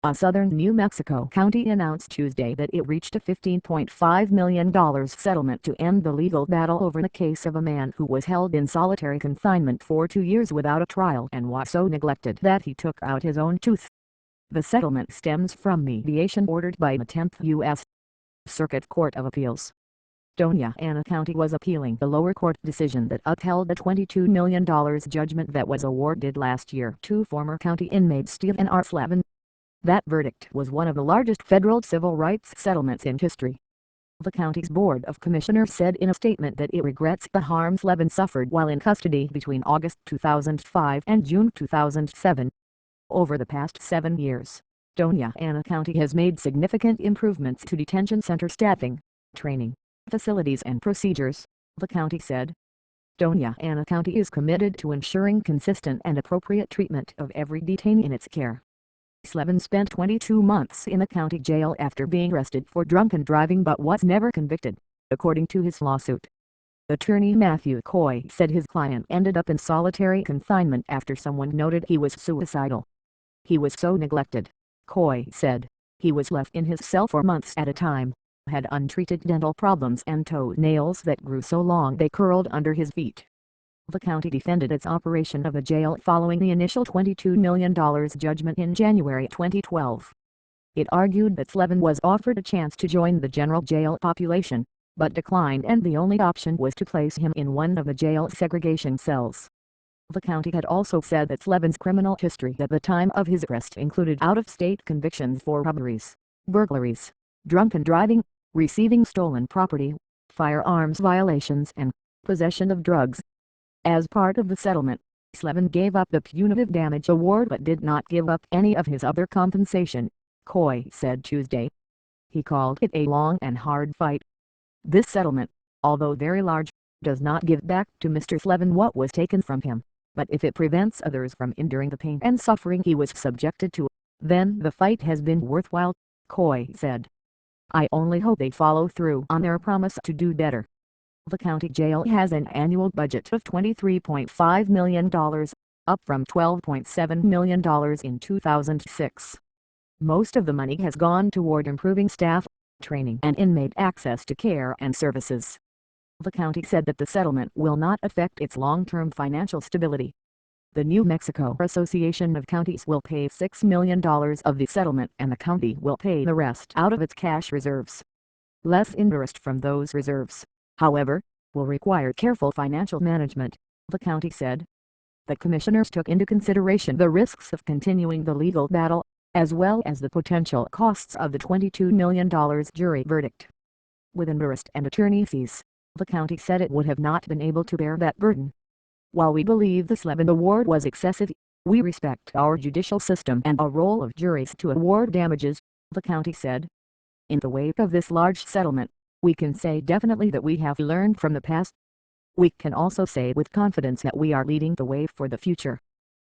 A southern New Mexico county announced Tuesday that it reached a $15.5 million settlement to end the legal battle over the case of a man who was held in solitary confinement for 2 years without a trial and was so neglected that he took out his own tooth. The settlement stems from mediation ordered by the 10th U.S. Circuit Court of Appeals. Doña Ana County was appealing the lower court decision that upheld the $22 million judgment that was awarded last year to former county inmate Steve and R. Slavin. That verdict was one of the largest federal civil rights settlements in history. The county's Board of Commissioners said in a statement that it regrets the harm Slavin suffered while in custody between August 2005 and June 2007. Over the past 7 years, Doña Ana County has made significant improvements to detention center staffing, training, facilities and procedures, the county said. Doña Ana County is committed to ensuring consistent and appropriate treatment of every detainee in its care. Slavin spent 22 months in the county jail after being arrested for drunken driving but was never convicted, according to his lawsuit. Attorney Matthew Coy said his client ended up in solitary confinement after someone noted he was suicidal. He was so neglected, Coy said. He was left in his cell for months at a time, had untreated dental problems and toenails that grew so long they curled under his feet. The county defended its operation of the jail following the initial $22 million judgment in January 2012. It argued that Slavin was offered a chance to join the general jail population, but declined, and the only option was to place him in one of the jail segregation cells. The county had also said that Slavin's criminal history at the time of his arrest included out-of-state convictions for robberies, burglaries, drunken driving, receiving stolen property, firearms violations and possession of drugs. As part of the settlement, Slavin gave up the punitive damage award but did not give up any of his other compensation, Coy said Tuesday. He called it a long and hard fight. This settlement, although very large, does not give back to Mr. Slavin what was taken from him, but if it prevents others from enduring the pain and suffering he was subjected to, then the fight has been worthwhile, Coy said. I only hope they follow through on their promise to do better. The county jail has an annual budget of $23.5 million, up from $12.7 million in 2006. Most of the money has gone toward improving staff, training and inmate access to care and services. The county said that the settlement will not affect its long-term financial stability. The New Mexico Association of Counties will pay $6 million of the settlement and the county will pay the rest out of its cash reserves. Less interest from those reserves, however, will require careful financial management, the county said. The commissioners took into consideration the risks of continuing the legal battle, as well as the potential costs of the $22 million jury verdict. With interest and attorney fees, the county said it would have not been able to bear that burden. While we believe the Slavin award was excessive, we respect our judicial system and a role of juries to award damages, the county said. In the wake of this large settlement, we can say definitely that we have learned from the past. We can also say with confidence that we are leading the way for the future.